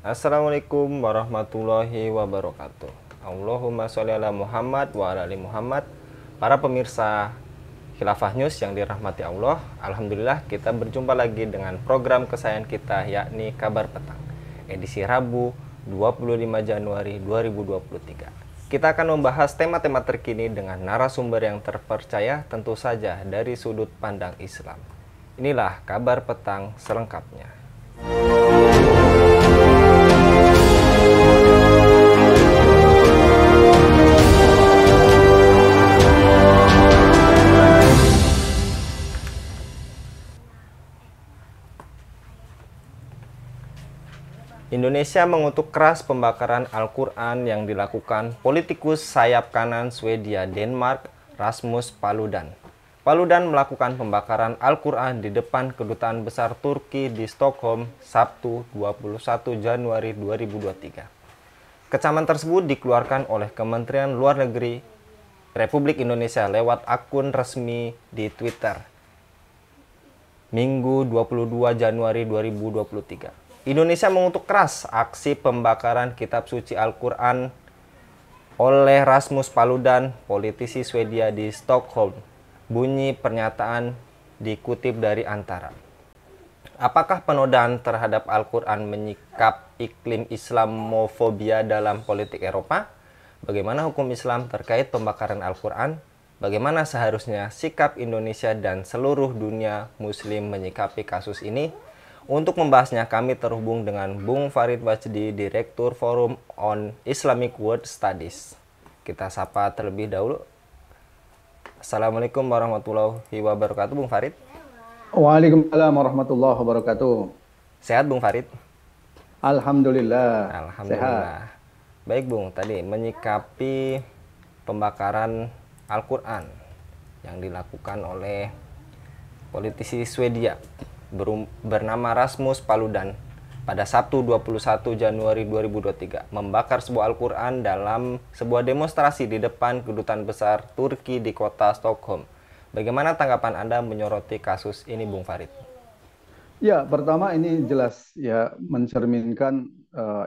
Assalamualaikum warahmatullahi wabarakatuh. Allahumma sholli ala Muhammad wa ala ali Muhammad. Para pemirsa Khilafah News yang dirahmati Allah, alhamdulillah kita berjumpa lagi dengan program kesayangan kita, yakni Kabar Petang, edisi Rabu 25 Januari 2023. Kita akan membahas tema-tema terkini dengan narasumber yang terpercaya, tentu saja dari sudut pandang Islam. Inilah Kabar Petang selengkapnya. Indonesia mengutuk keras pembakaran Al-Quran yang dilakukan politikus sayap kanan Swedia Denmark, Rasmus Paludan. Paludan melakukan pembakaran Al-Quran di depan Kedutaan Besar Turki di Stockholm, Sabtu 21 Januari 2023. Kecaman tersebut dikeluarkan oleh Kementerian Luar Negeri Republik Indonesia lewat akun resmi di Twitter, Minggu 22 Januari 2023. Indonesia mengutuk keras aksi pembakaran kitab suci Al-Quran oleh Rasmus Paludan, politisi Swedia di Stockholm. Bunyi pernyataan dikutip dari Antara. Apakah penodaan terhadap Al-Quran menyikap iklim Islamofobia dalam politik Eropa? Bagaimana hukum Islam terkait pembakaran Al-Quran? Bagaimana seharusnya sikap Indonesia dan seluruh dunia Muslim menyikapi kasus ini? Untuk membahasnya kami terhubung dengan Bung Farid Wajdi, Direktur Forum on Islamic World Studies. Kita sapa terlebih dahulu. Assalamualaikum warahmatullahi wabarakatuh, Bung Farid. Waalaikumsalam warahmatullahi wabarakatuh. Sehat, Bung Farid? Alhamdulillah, Alhamdulillah. sehat. Baik, Bung. Tadi menyikapi pembakaran Al-Quran yang dilakukan oleh politisi Swedia bernama Rasmus Paludan pada Sabtu 21 Januari 2023 membakar sebuah Al-Quran dalam sebuah demonstrasi di depan Kedutaan Besar Turki di kota Stockholm. Bagaimana tanggapan Anda menyoroti kasus ini, Bung Farid? Ya, pertama ini jelas ya mencerminkan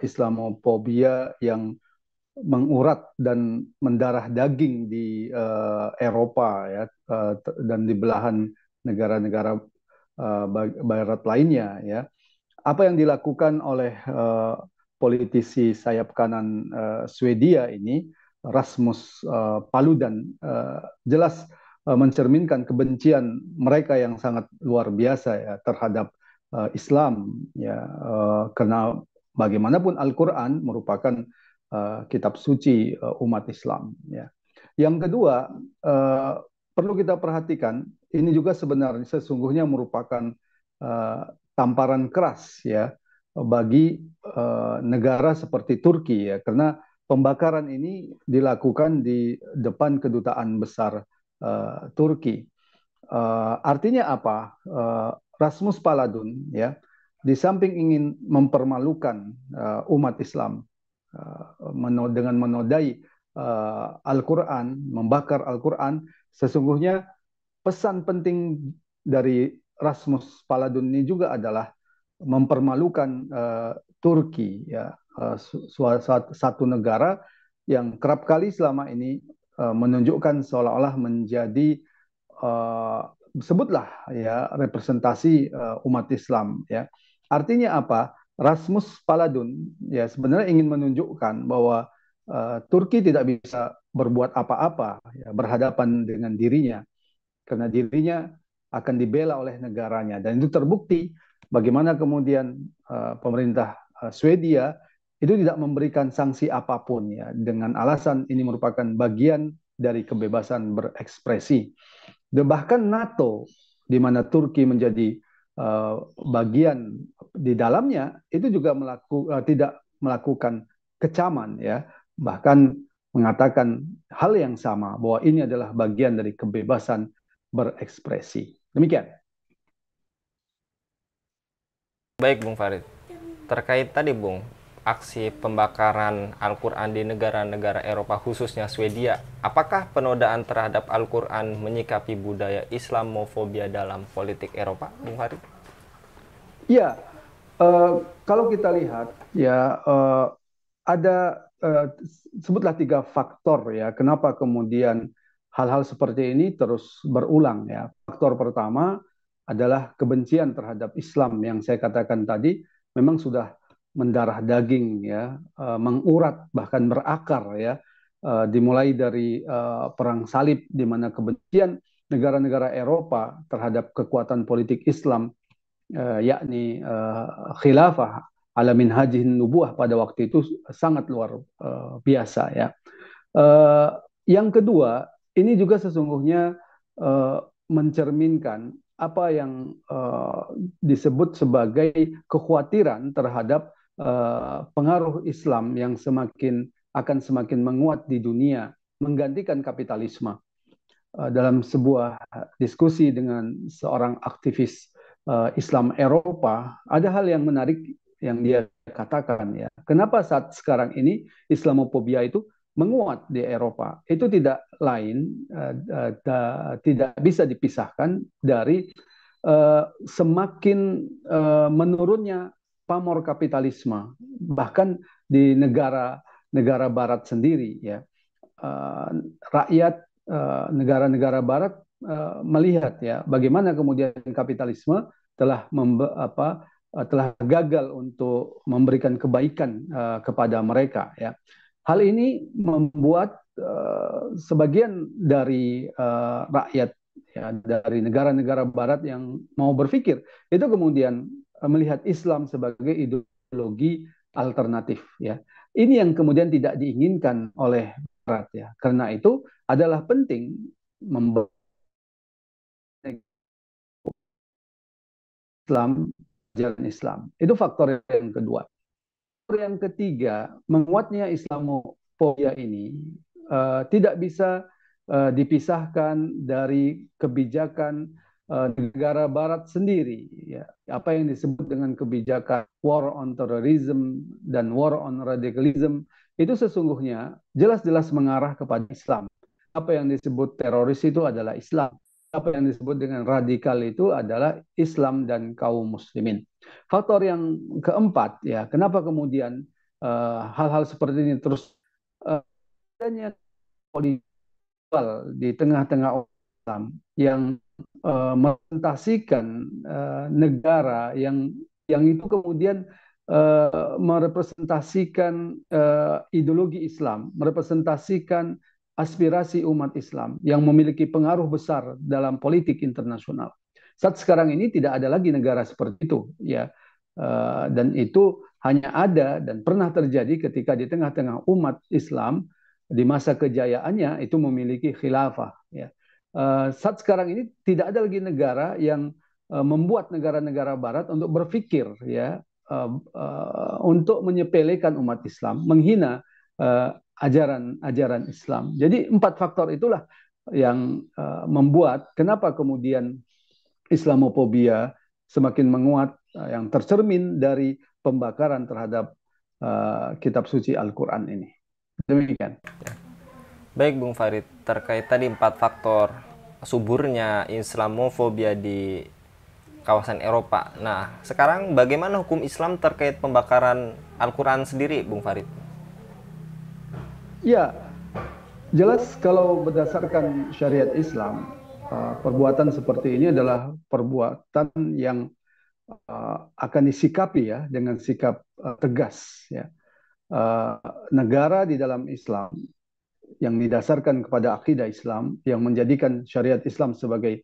Islamofobia yang mengurat dan mendarah daging di Eropa ya dan di belahan negara-negara barat lainnya ya. Apa yang dilakukan oleh politisi sayap kanan Swedia ini, Rasmus Paludan, jelas mencerminkan kebencian mereka yang sangat luar biasa ya terhadap Islam ya, karena bagaimanapun Al-Quran merupakan kitab suci umat Islam ya. Yang kedua, perlu kita perhatikan ini juga sebenarnya sesungguhnya merupakan uh, tamparan keras ya bagi negara seperti Turki ya, karena pembakaran ini dilakukan di depan kedutaan besar Turki. Artinya apa? Rasmus Paludan ya, di samping ingin mempermalukan umat Islam dengan menodai Al-Quran, membakar Al-Quran, sesungguhnya pesan penting dari Rasmus Paludan ini juga adalah mempermalukan Turki ya, satu negara yang kerap kali selama ini menunjukkan seolah-olah menjadi uh, sebutlah ya representasi umat Islam ya. Artinya apa? Rasmus Paludan ya sebenarnya ingin menunjukkan bahwa Turki tidak bisa berbuat apa-apa ya, berhadapan dengan dirinya karena dirinya akan dibela oleh negaranya dan itu terbukti bagaimana kemudian pemerintah Swedia itu tidak memberikan sanksi apapun ya dengan alasan ini merupakan bagian dari kebebasan berekspresi. Dan bahkan NATO di mana Turki menjadi bagian di dalamnya itu juga tidak melakukan kecaman ya, bahkan mengatakan hal yang sama bahwa ini adalah bagian dari kebebasan berekspresi. Demikian. Baik, Bung Farid. Terkait tadi, Bung, aksi pembakaran Al-Quran di negara-negara Eropa khususnya Swedia, apakah penodaan terhadap Al-Quran menyikapi budaya Islamofobia dalam politik Eropa, Bung Farid? Ya, Eh, Kalau kita lihat ya ada sebutlah tiga faktor ya kenapa kemudian hal-hal seperti ini terus berulang ya. Faktor pertama adalah kebencian terhadap Islam yang saya katakan tadi memang sudah mendarah daging ya, mengurat bahkan berakar ya. Dimulai dari perang salib di mana kebencian negara-negara Eropa terhadap kekuatan politik Islam yakni khilafah ala minhajin nubuah pada waktu itu sangat luar biasa ya. Eh, yang kedua, ini juga sesungguhnya eh, mencerminkan apa yang disebut sebagai kekhawatiran terhadap pengaruh Islam yang semakin menguat di dunia, menggantikan kapitalisme. Dalam sebuah diskusi dengan seorang aktivis Islam Eropa, ada hal yang menarik yang dia katakan ya. Kenapa saat sekarang ini Islamophobia itu menguat di Eropa? Itu tidak lain, tidak bisa dipisahkan dari semakin menurunnya pamor kapitalisme, bahkan di negara Barat sendiri ya. Rakyat negara-negara Barat melihat ya bagaimana kemudian kapitalisme telah gagal untuk memberikan kebaikan kepada mereka ya. Hal ini membuat sebagian dari rakyat ya, dari negara-negara Barat yang mau berpikir itu kemudian melihat Islam sebagai ideologi alternatif ya. Ini yang kemudian tidak diinginkan oleh Barat ya. Karena itu adalah penting membangun Islam, jalan Islam. Itu faktor yang kedua. Faktor yang ketiga, menguatnya Islamophobia ini tidak bisa dipisahkan dari kebijakan negara Barat sendiri. Ya. Apa yang disebut dengan kebijakan war on terrorism dan war on radicalism itu sesungguhnya jelas-jelas mengarah kepada Islam. Apa yang disebut teroris itu adalah Islam. Apa yang disebut dengan radikal itu adalah Islam dan kaum muslimin. Faktor yang keempat ya, kenapa kemudian hal-hal seperti ini terus adanya politik di tengah-tengah Islam yang merepresentasikan negara yang itu kemudian merepresentasikan ideologi Islam, merepresentasikan aspirasi umat Islam yang memiliki pengaruh besar dalam politik internasional. Saat sekarang ini tidak ada lagi negara seperti itu, ya, dan itu hanya ada dan pernah terjadi ketika di tengah-tengah umat Islam di masa kejayaannya itu memiliki khilafah. Ya. Saat sekarang ini tidak ada lagi negara yang membuat negara-negara Barat untuk berpikir ya untuk menyepelekan umat Islam, menghina ajaran-ajaran Islam. Jadi empat faktor itulah yang membuat kenapa kemudian Islamophobia semakin menguat, yang tercermin dari pembakaran terhadap kitab suci Al-Quran ini. Demikian. Baik Bung Farid, terkait tadi 4 faktor suburnya Islamofobia di kawasan Eropa. Nah, sekarang bagaimana hukum Islam terkait pembakaran Al-Quran sendiri, Bung Farid? Ya, jelas kalau berdasarkan syariat Islam, perbuatan seperti ini adalah perbuatan yang akan disikapi ya dengan sikap tegas ya. Negara di dalam Islam yang didasarkan kepada akidah Islam yang menjadikan syariat Islam sebagai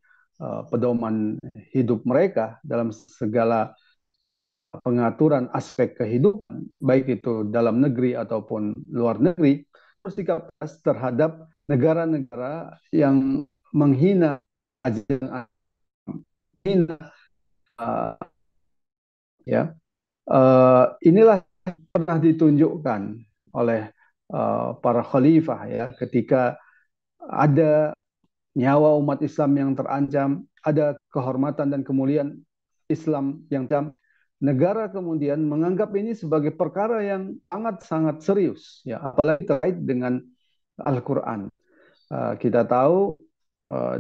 pedoman hidup mereka dalam segala pengaturan aspek kehidupan baik itu dalam negeri ataupun luar negeri bersikap keras terhadap negara-negara yang menghina ajaran ya. Inilah pernah ditunjukkan oleh para khalifah ya ketika ada nyawa umat Islam yang terancam, ada kehormatan dan kemuliaan Islam yang terancam, negara kemudian menganggap ini sebagai perkara yang sangat-sangat serius ya, apalagi terkait dengan Al-Quran. Kita tahu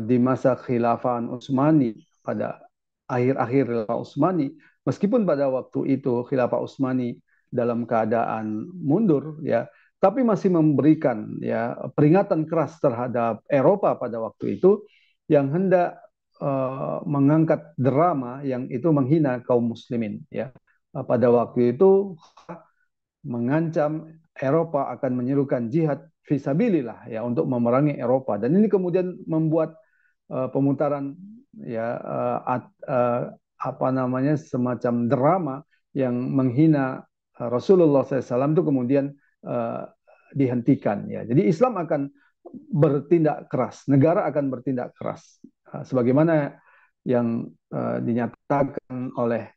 di masa khilafah Utsmani pada akhir-akhir khilafah Utsmani Meskipun pada waktu itu Khilafah Utsmani dalam keadaan mundur, ya, tapi masih memberikan ya peringatan keras terhadap Eropa pada waktu itu yang hendak mengangkat drama yang itu menghina kaum muslimin, ya. Pada waktu itu mengancam Eropa akan menyerukan jihad fisabilillah ya untuk memerangi Eropa, dan ini kemudian membuat pemutaran ya apa namanya semacam drama yang menghina Rasulullah SAW itu kemudian uh, dihentikan ya. Jadi Islam akan bertindak keras, negara akan bertindak keras. Sebagaimana yang dinyatakan oleh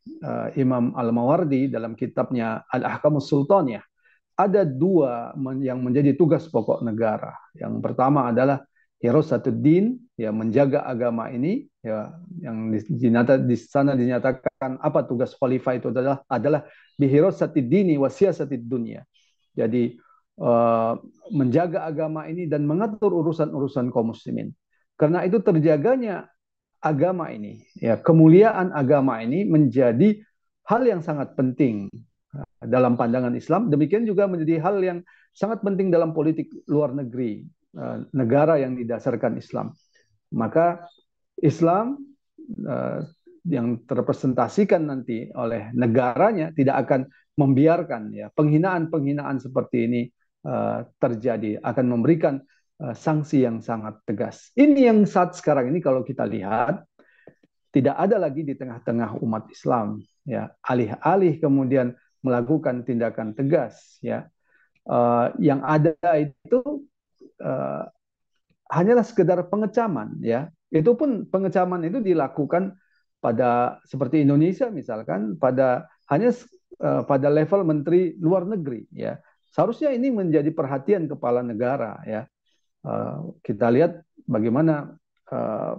Imam Al-Mawardi dalam kitabnya Al-Ahkamus Sultaniyah, ada dua yang menjadi tugas pokok negara. Yang pertama adalah Hirosatuddin, ya, menjaga agama ini, ya, yang di sana dinyatakan apa tugas khalifah itu adalah bihirosatiddini wasiyasatid dunia. Jadi menjaga agama ini dan mengatur urusan-urusan kaum muslimin. Karena itu terjaganya agama ini, ya, kemuliaan agama ini menjadi hal yang sangat penting dalam pandangan Islam. Demikian juga menjadi hal yang sangat penting dalam politik luar negeri negara yang didasarkan Islam. Maka Islam yang terrepresentasikan nanti oleh negaranya tidak akan membiarkan ya penghinaan-penghinaan seperti ini terjadi, akan memberikan sanksi yang sangat tegas. Ini yang saat sekarang ini kalau kita lihat tidak ada lagi di tengah-tengah umat Islam, ya, alih-alih kemudian melakukan tindakan tegas, ya, yang ada itu uh, hanyalah sekedar pengecaman, ya. Itu pun pengecaman itu dilakukan pada seperti Indonesia misalkan hanya pada level menteri luar negeri, ya. Seharusnya ini menjadi perhatian kepala negara, ya. Kita lihat bagaimana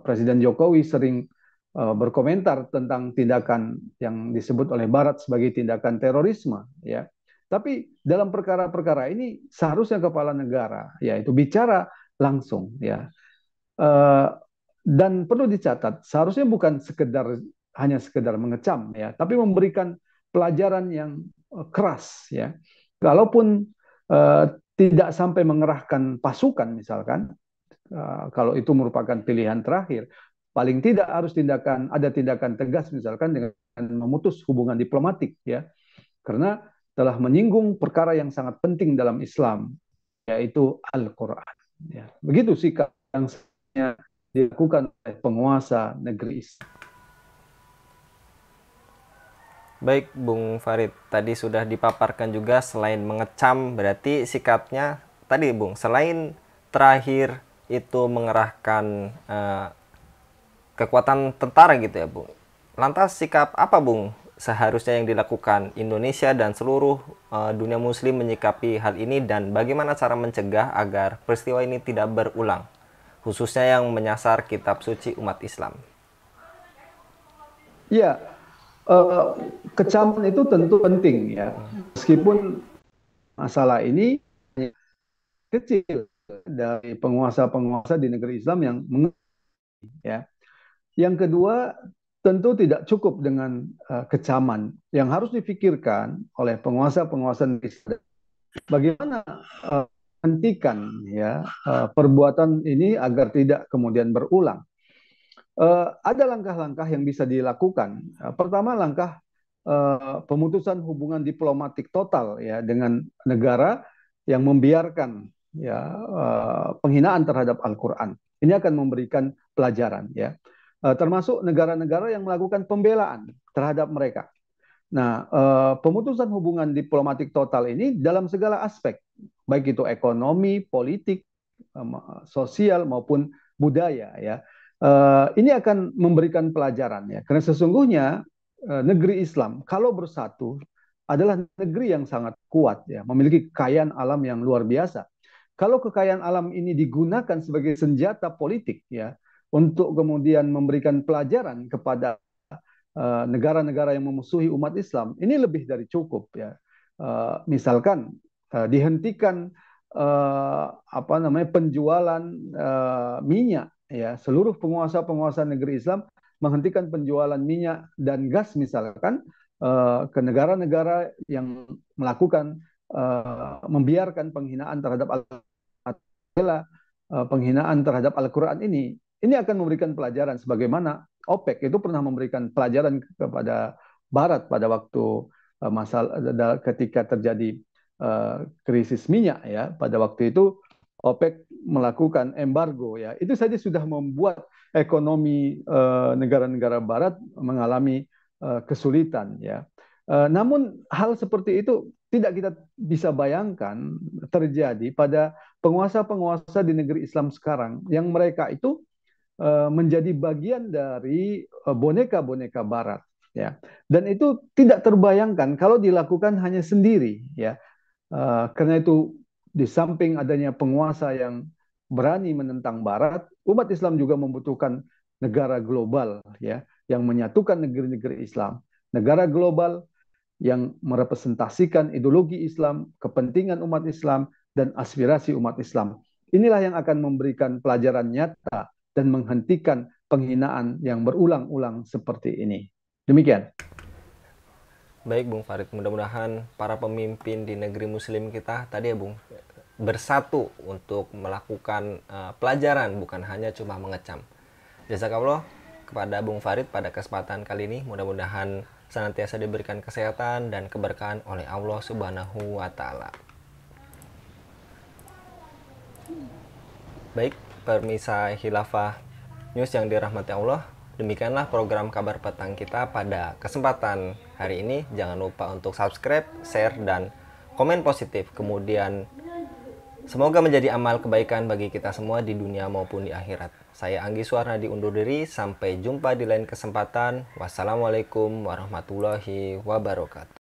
Presiden Jokowi sering berkomentar tentang tindakan yang disebut oleh Barat sebagai tindakan terorisme, ya. Tapi dalam perkara-perkara ini seharusnya kepala negara, yaitu bicara langsung, ya. Eh, dan perlu dicatat, seharusnya bukan hanya sekedar mengecam, ya, tapi memberikan pelajaran yang keras, ya. Kalaupun eh, tidak sampai mengerahkan pasukan, misalkan, kalau itu merupakan pilihan terakhir, paling tidak harus ada tindakan tegas, misalkan dengan memutus hubungan diplomatik, ya, karena telah menyinggung perkara yang sangat penting dalam Islam, yaitu Al-Quran. Ya. Begitu sikap yang dilakukan oleh penguasa negeri Islam. Baik, Bung Farid, tadi sudah dipaparkan juga selain mengecam, berarti sikapnya tadi, Bung, selain terakhir itu mengerahkan kekuatan tentara gitu ya, Bung. Lantas sikap apa, Bung, seharusnya yang dilakukan Indonesia dan seluruh dunia muslim menyikapi hal ini, dan bagaimana cara mencegah agar peristiwa ini tidak berulang, khususnya yang menyasar kitab suci umat Islam? Ya, kecaman itu tentu penting, ya. Meskipun masalah ini kecil dari penguasa-penguasa di negeri Islam yang mengerti, ya. Yang kedua, tentu tidak cukup dengan kecaman. Yang harus difikirkan oleh penguasa-penguasa negeri Islam, bagaimana menghentikan ya perbuatan ini agar tidak kemudian berulang. Ada langkah-langkah yang bisa dilakukan. Pertama, langkah pemutusan hubungan diplomatik total ya dengan negara yang membiarkan ya penghinaan terhadap Al-Quran. Ini akan memberikan pelajaran, ya. Termasuk negara-negara yang melakukan pembelaan terhadap mereka. Nah, pemutusan hubungan diplomatik total ini dalam segala aspek, baik itu ekonomi, politik, sosial maupun budaya, ya. Ini akan memberikan pelajaran, ya, karena sesungguhnya negeri Islam kalau bersatu adalah negeri yang sangat kuat, ya, memiliki kekayaan alam yang luar biasa. Kalau kekayaan alam ini digunakan sebagai senjata politik, ya, untuk kemudian memberikan pelajaran kepada negara-negara yang memusuhi umat Islam, ini lebih dari cukup, ya. Misalkan dihentikan apa namanya penjualan minyak, ya, seluruh penguasa-penguasa negeri Islam menghentikan penjualan minyak dan gas misalkan, ke negara-negara yang melakukan membiarkan penghinaan terhadap Al-Quran, penghinaan terhadap Al-Quran ini akan memberikan pelajaran sebagaimana OPEC itu pernah memberikan pelajaran kepada Barat pada waktu ketika terjadi krisis minyak ya. Pada waktu itu OPEC melakukan embargo ya. Itu saja sudah membuat ekonomi negara-negara Barat mengalami kesulitan ya. Namun hal seperti itu tidak kita bisa bayangkan terjadi pada penguasa-penguasa di negeri Islam sekarang yang mereka itu menjadi bagian dari boneka-boneka Barat ya. Dan itu tidak terbayangkan kalau dilakukan hanya sendiri ya. Karena itu di samping adanya penguasa yang berani menentang Barat, umat Islam juga membutuhkan negara global ya yang menyatukan negeri-negeri Islam. Negara global yang merepresentasikan ideologi Islam, kepentingan umat Islam, dan aspirasi umat Islam. Inilah yang akan memberikan pelajaran nyata dan menghentikan penghinaan yang berulang-ulang seperti ini. Demikian. Baik Bung Farid, mudah-mudahan para pemimpin di negeri muslim kita tadi ya Bung, bersatu untuk melakukan pelajaran, bukan hanya cuma mengecam. Jazakallah kepada Bung Farid pada kesempatan kali ini, mudah-mudahan senantiasa diberikan kesehatan dan keberkahan oleh Allah Subhanahu wa Ta'ala. Baik, pemirsa Khilafah News yang dirahmati Allah, demikianlah program kabar petang kita pada kesempatan hari ini. Jangan lupa untuk subscribe, share, dan komen positif. Kemudian semoga menjadi amal kebaikan bagi kita semua di dunia maupun di akhirat. Saya Anggi Suwarnadi undur diri. Sampai jumpa di lain kesempatan. Wassalamualaikum warahmatullahi wabarakatuh.